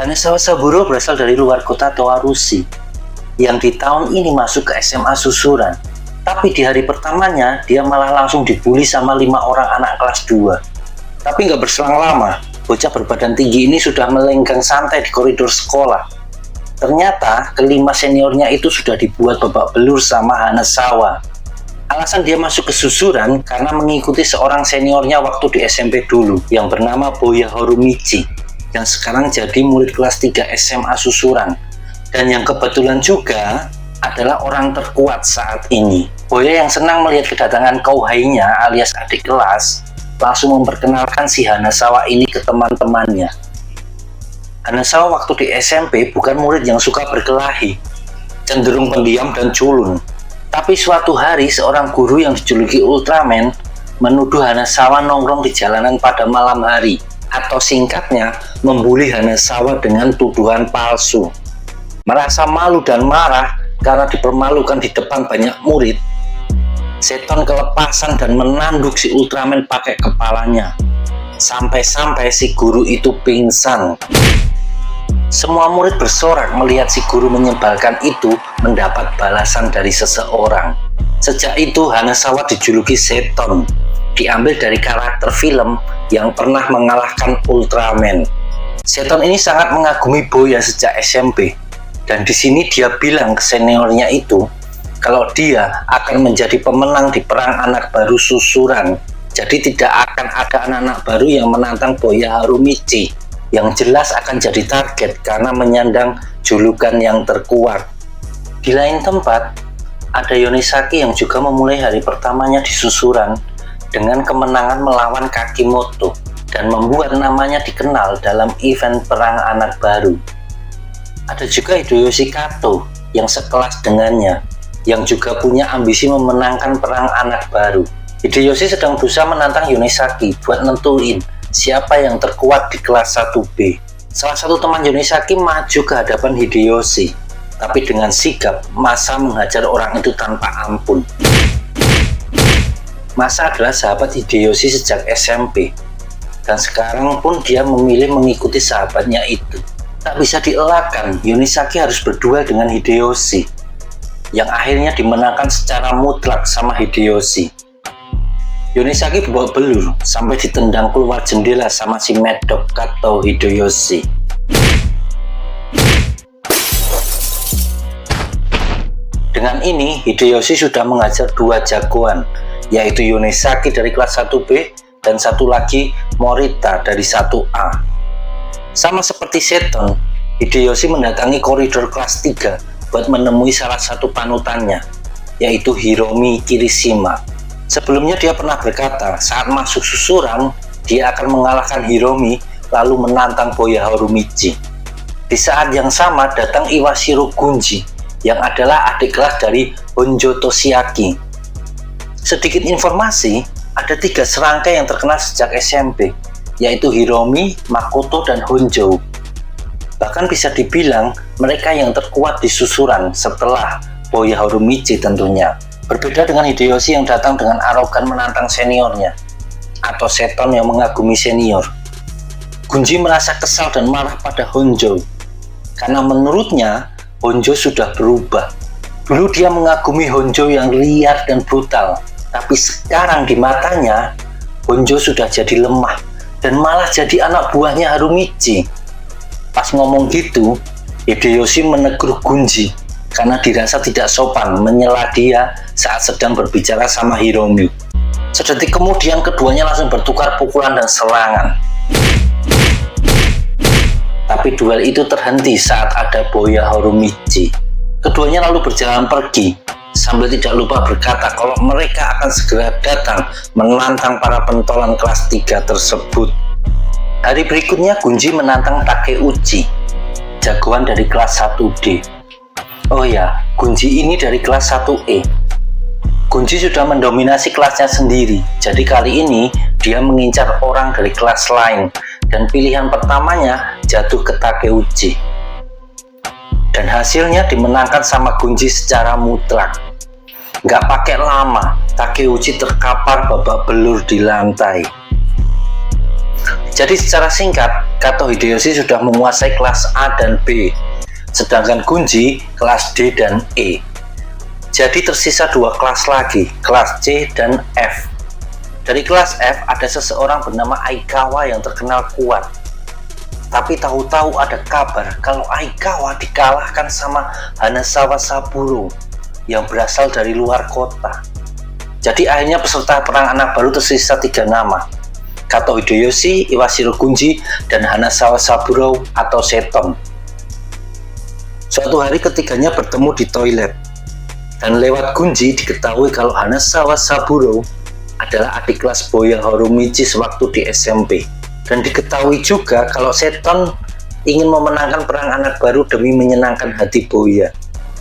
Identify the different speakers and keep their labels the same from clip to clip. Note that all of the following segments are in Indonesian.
Speaker 1: Hanasawa Saburo berasal dari luar kota Towarushi yang di tahun ini masuk ke SMA Susuran. Tapi di hari pertamanya dia malah langsung dibully sama 5 orang anak kelas 2. Tapi nggak berselang lama, bocah berbadan tinggi ini sudah melenggang santai di koridor sekolah. Ternyata kelima seniornya itu sudah dibuat babak belur sama Hanasawa. Alasan dia masuk ke Susuran karena mengikuti seorang seniornya waktu di SMP dulu yang bernama Boya Horumichi yang sekarang jadi murid kelas 3 SMA Susuran, dan yang kebetulan juga adalah orang terkuat saat ini. Boya yang senang melihat kedatangan Kouhai-nya alias adik kelas langsung memperkenalkan si Hanasawa ini ke teman-temannya. Hanasawa waktu di SMP bukan murid yang suka berkelahi, cenderung pendiam dan culun. Tapi suatu hari seorang guru yang dijuluki Ultraman menuduh Hanasawa nongkrong di jalanan pada malam hari, atau singkatnya membuli Hanasawa dengan tuduhan palsu. Merasa malu dan marah karena dipermalukan di depan banyak murid, Seton kelepasan dan menanduk si Ultraman pakai kepalanya. Sampai-sampai si guru itu pingsan. Semua murid bersorak melihat si guru menyebalkan itu mendapat balasan dari seseorang. Sejak itu Hanasawa dijuluki Seton, diambil dari karakter film yang pernah mengalahkan Ultraman. Seton ini sangat mengagumi Boya sejak SMP, dan di sini dia bilang ke seniornya itu kalau dia akan menjadi pemenang di perang anak baru Susuran. Jadi tidak akan ada anak-anak baru yang menantang Boya Horumichi, yang jelas akan jadi target karena menyandang julukan yang terkuat. Di lain tempat, ada Yonesaki yang juga memulai hari pertamanya di Susuran dengan kemenangan melawan Kakimoto dan membuat namanya dikenal dalam event perang anak baru. Ada juga Hideyoshi Kato yang sekelas dengannya, yang juga punya ambisi memenangkan perang anak baru. Hideyoshi sedang berusaha menantang Yonesaki buat nentuin siapa yang terkuat di kelas 1B. Salah satu teman Yonesaki maju ke hadapan Hideyoshi, tapi dengan sigap Masa menghajar orang itu tanpa ampun. Masa adalah sahabat Hideyoshi sejak SMP, dan sekarang pun dia memilih mengikuti sahabatnya itu. Tak bisa dielakkan, Yonesaki harus berduel dengan Hideyoshi, yang akhirnya dimenangkan secara mutlak sama Hideyoshi. Yonesaki babak belur sampai ditendang keluar jendela sama si Mad Dog Kato Hideyoshi. Dengan ini, Hideyoshi sudah mengajar 2 jagoan, yaitu Yonesaki dari kelas 1B dan satu lagi Morita dari 1A. Sama seperti Seton, Hideyoshi mendatangi koridor kelas 3 buat menemui salah satu panutannya, yaitu Hiromi Kirishima. Sebelumnya dia pernah berkata saat masuk Susuran dia akan mengalahkan Hiromi lalu menantang Boya Horumichi. Di saat yang sama datang Iwashiro Gunji yang adalah adik kelas dari Honjo Toshiaki. Sedikit informasi, ada 3 serangkai yang terkenal sejak SMP, yaitu Hiromi, Makoto, dan Honjo. Bahkan bisa dibilang mereka yang terkuat di Susuran setelah Boya Horumichi tentunya. Berbeda dengan Hideyoshi yang datang dengan arogan menantang seniornya, atau Seton yang mengagumi senior. Gunji merasa kesal dan marah pada Honjo, karena menurutnya Honjo sudah berubah. Dulu dia mengagumi Honjo yang liar dan brutal, tapi sekarang di matanya Honjo sudah jadi lemah dan malah jadi anak buahnya Horumichi. Pas ngomong gitu, Hideyoshi menegur Gunji karena dirasa tidak sopan menyela dia saat sedang berbicara sama Hiromi. Sedetik kemudian keduanya langsung bertukar pukulan dan serangan. Tapi duel itu terhenti saat ada Boya Horumichi. Keduanya lalu berjalan pergi sambil tidak lupa berkata kalau mereka akan segera datang menantang para pentolan kelas 3 tersebut. Hari berikutnya Gunji menantang Takeuchi, jagoan dari kelas 1D. Oh ya, Gunji ini dari kelas 1E. Gunji sudah mendominasi kelasnya sendiri, jadi kali ini dia mengincar orang dari kelas lain, dan pilihan pertamanya jatuh ke Takeuchi. Dan hasilnya dimenangkan sama Gunji secara mutlak. Nggak pakai lama, Takeuchi terkapar babak belur di lantai. Jadi secara singkat, Kato Hideyoshi sudah menguasai kelas A dan B, sedangkan Gunji kelas D dan E. Jadi tersisa 2 kelas lagi, kelas C dan F. Dari kelas F ada seseorang bernama Aikawa yang terkenal kuat. Tapi tahu-tahu ada kabar kalau Aikawa dikalahkan sama Hanazawa Saburo yang berasal dari luar kota. Jadi akhirnya peserta perang anak baru tersisa 3 nama, Kato Hideyoshi, Iwashiro Gunji, dan Hanazawa Saburo atau Seton. Suatu hari ketiganya bertemu di toilet, dan lewat Gunji diketahui kalau Hanazawa Saburo adalah adik kelas Boya Harumichi sewaktu di SMP. Dan diketahui juga kalau Seton ingin memenangkan perang anak baru demi menyenangkan hati Boya.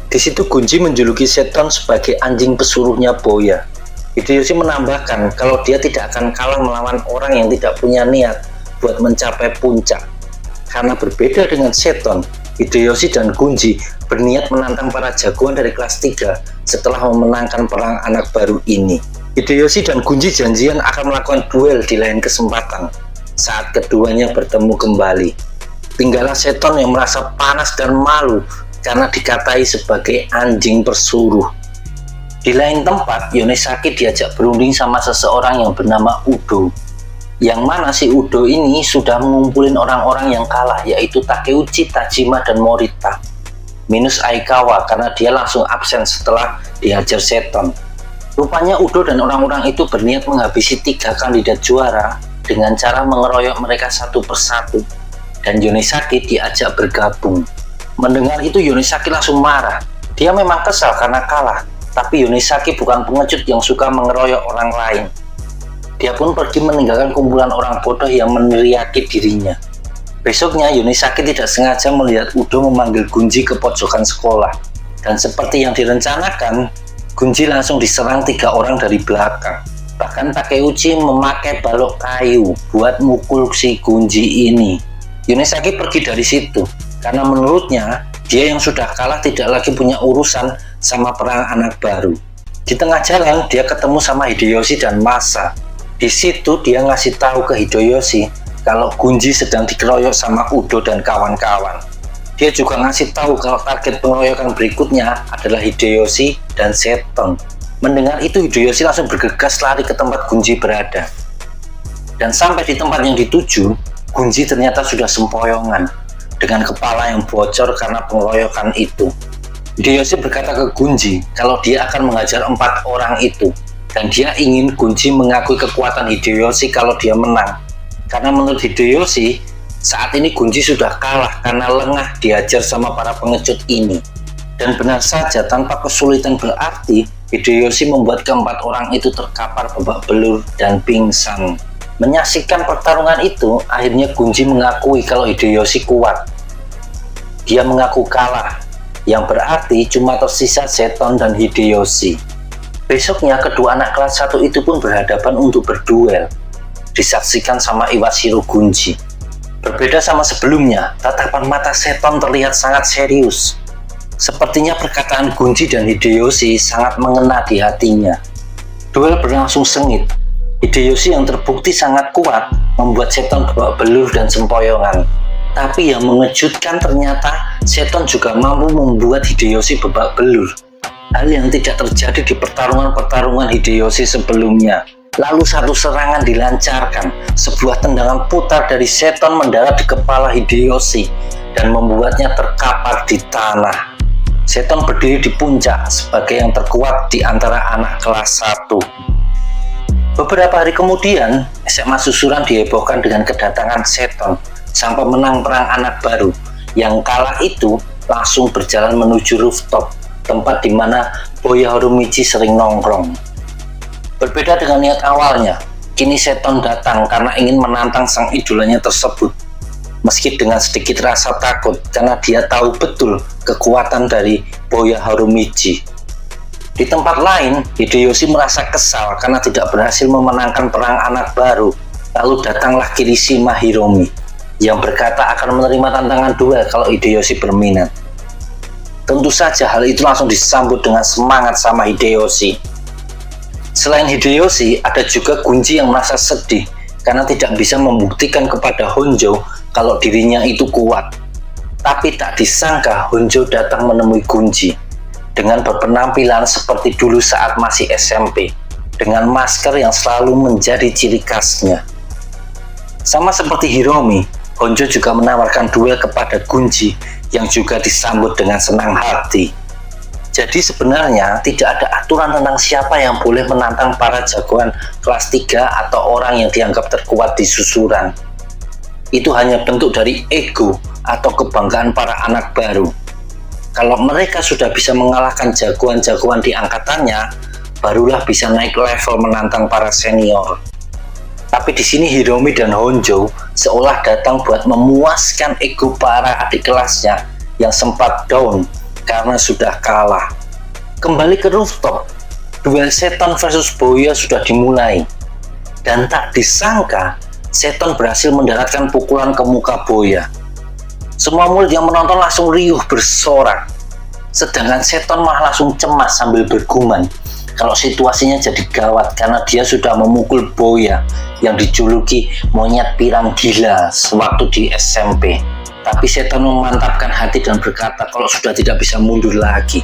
Speaker 1: Di situ Gunji menjuluki Seton sebagai anjing pesuruhnya Boya. Hideyoshi menambahkan kalau dia tidak akan kalah melawan orang yang tidak punya niat buat mencapai puncak. Karena berbeda dengan Seton, Hideyoshi dan Gunji berniat menantang para jagoan dari kelas 3 setelah memenangkan perang anak baru ini. Hideyoshi dan Gunji janjian akan melakukan duel di lain kesempatan saat keduanya bertemu kembali. Tinggallah Seton yang merasa panas dan malu karena dikatai sebagai anjing pesuruh. Di lain tempat, Yonesaki diajak berunding sama seseorang yang bernama Udo. Yang mana si Udo ini sudah mengumpulin orang-orang yang kalah, yaitu Takeuchi, Tajima, dan Morita. Minus Aikawa karena dia langsung absen setelah dihajar Seton. Rupanya Udo dan orang-orang itu berniat menghabisi 3 kandidat juara dengan cara mengeroyok mereka satu persatu, dan Yonesaki diajak bergabung. Mendengar itu Yonesaki langsung marah. Dia memang kesal karena kalah, tapi Yonesaki bukan pengecut yang suka mengeroyok orang lain. Dia pun pergi meninggalkan kumpulan orang bodoh yang meneriaki dirinya. Besoknya Yonesaki tidak sengaja melihat Udo memanggil Gunji ke pojokan sekolah, dan seperti yang direncanakan, Gunji langsung diserang 3 orang dari belakang. Bahkan Takeuchi memakai balok kayu buat mukul si Gunji ini. Yonesaki pergi dari situ karena menurutnya dia yang sudah kalah tidak lagi punya urusan sama perang anak baru. Di tengah jalan dia ketemu sama Hideyoshi dan Masa. Di situ dia ngasih tahu ke Hideyoshi kalau Gunji sedang dikeroyok sama Udo dan kawan-kawan. Dia juga ngasih tahu kalau target pengeroyokan berikutnya adalah Hideyoshi dan Seton. Mendengar itu Hideyoshi langsung bergegas lari ke tempat Gunji berada. Dan sampai di tempat yang dituju, Gunji ternyata sudah sempoyongan dengan kepala yang bocor karena pengeroyokan itu. Hideyoshi berkata ke Gunji kalau dia akan mengajar 4 orang itu, dan dia ingin Gunji mengakui kekuatan Hideyoshi kalau dia menang. Karena menurut Hideyoshi, saat ini Gunji sudah kalah karena lengah diajar sama para pengecut ini. Dan benar saja, tanpa kesulitan berarti, Hideyoshi membuat ke-4 orang itu terkapar babak belur dan pingsan. Menyaksikan pertarungan itu, akhirnya Gunji mengakui kalau Hideyoshi kuat. Dia mengaku kalah, yang berarti cuma tersisa Seton dan Hideyoshi. Besoknya kedua anak kelas 1 itu pun berhadapan untuk berduel, disaksikan sama Iwashiro Gunji. Berbeda sama sebelumnya, tatapan mata Seton terlihat sangat serius. Sepertinya perkataan Gunji dan Hideyoshi sangat mengena di hatinya. Duel berlangsung sengit. Hideyoshi yang terbukti sangat kuat membuat Seton babak belur dan sempoyongan. Tapi yang mengejutkan ternyata Seton juga mampu membuat Hideyoshi babak belur. Hal yang tidak terjadi di pertarungan-pertarungan Hideyoshi sebelumnya. Lalu satu serangan dilancarkan. Sebuah tendangan putar dari Seton mendarat di kepala Hideyoshi dan membuatnya terkapar di tanah. Seton berdiri di puncak sebagai yang terkuat di antara anak kelas 1. Beberapa hari kemudian, SMA Susuran dihebohkan dengan kedatangan Seton, sang pemenang perang anak baru. Yang kalah itu langsung berjalan menuju rooftop, tempat di mana Boya Harumichi sering nongkrong. Berbeda dengan niat awalnya, kini Seton datang karena ingin menantang sang idolanya tersebut. Meski dengan sedikit rasa takut karena dia tahu betul kekuatan dari Boya Harumichi. Di tempat lain, Hideyoshi merasa kesal karena tidak berhasil memenangkan perang anak baru. Lalu datanglah Kirishima Hiromi yang berkata akan menerima tantangan duel kalau Hideyoshi berminat. Tentu saja hal itu langsung disambut dengan semangat sama Hideyoshi. Selain Hideyoshi, ada juga Gunji yang merasa sedih karena tidak bisa membuktikan kepada Honjo kalau dirinya itu kuat. Tapi tak disangka Honjo datang menemui Gunji dengan berpenampilan seperti dulu saat masih SMP, dengan masker yang selalu menjadi ciri khasnya. Sama seperti Hiromi, Honjo juga menawarkan duel kepada Gunji yang juga disambut dengan senang hati. Jadi sebenarnya tidak ada aturan tentang siapa yang boleh menantang para jagoan kelas 3 atau orang yang dianggap terkuat di susuran. Itu hanya bentuk dari ego atau kebanggaan para anak baru. Kalau mereka sudah bisa mengalahkan jagoan-jagoan di angkatannya, barulah bisa naik level menantang para senior. Tapi di sini Hiromi dan Honjo seolah datang buat memuaskan ego para adik kelasnya yang sempat down karena sudah kalah. Kembali ke rooftop, duel Seton versus Boya sudah dimulai. Dan tak disangka, Seton berhasil mendaratkan pukulan ke muka Boya. Semua murid yang menonton langsung riuh bersorak. Sedangkan Seton malah langsung cemas sambil bergumam kalau situasinya jadi gawat karena dia sudah memukul Boya yang dijuluki monyet pirang gila sewaktu di SMP. Tapi Seton memantapkan hati dan berkata kalau sudah tidak bisa mundur lagi.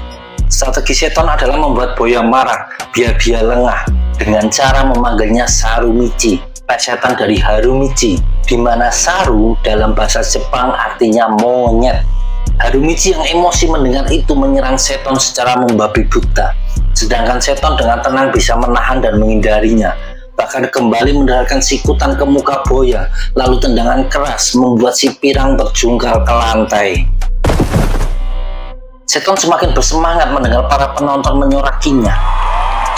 Speaker 1: Strategi Seton adalah membuat Boya marah biar dia lengah dengan cara memanggilnya Sarumichi, plesetan dari Harumichi, di mana Saru dalam bahasa Jepang artinya monyet. Harumichi yang emosi mendengar itu menyerang Seton secara membabi buta, sedangkan Seton dengan tenang bisa menahan dan menghindarinya, bahkan kembali mendaratkan sikutan ke muka Boya, lalu tendangan keras membuat si pirang terjungkal ke lantai. Seton semakin bersemangat mendengar para penonton menyorakinya.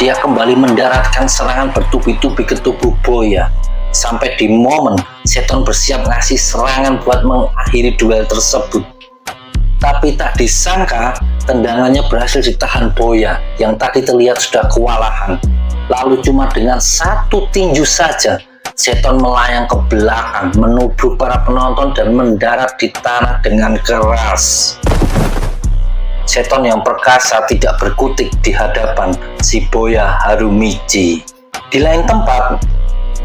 Speaker 1: Dia kembali mendaratkan serangan bertubi-tubi ke tubuh Boya, sampai di momen Seton bersiap ngasih serangan buat mengakhiri duel tersebut. Tapi tak disangka, tendangannya berhasil ditahan Boya yang tadi terlihat sudah kewalahan. Lalu cuma dengan satu tinju saja, Seton melayang ke belakang, menubruk para penonton dan mendarat di tanah dengan keras. Seton yang perkasa tidak berkutik di hadapan si Boya Harumichi. Di lain tempat,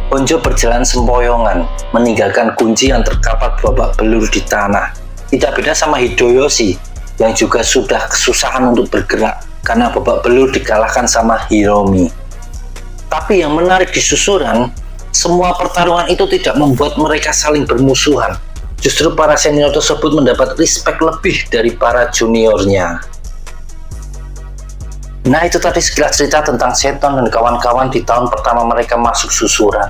Speaker 1: Honjo berjalan sempoyongan, meninggalkan Gunji yang terkapar babak belur di tanah. Tidak beda sama Hideyoshi yang juga sudah kesusahan untuk bergerak karena babak belur dikalahkan sama Hiromi. Tapi yang menarik di susuran, semua pertarungan itu tidak membuat mereka saling bermusuhan. Justru para senior tersebut mendapat respect lebih dari para juniornya. Nah, itu tadi sekilas cerita tentang Seton dan kawan-kawan di tahun pertama mereka masuk susuran.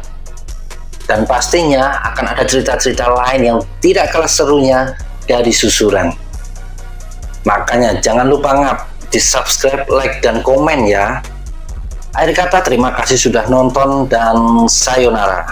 Speaker 1: Dan pastinya akan ada cerita-cerita lain yang tidak kalah serunya dari susuran. Makanya jangan lupa di subscribe, like, dan komen ya. Akhir kata terima kasih sudah nonton dan sayonara.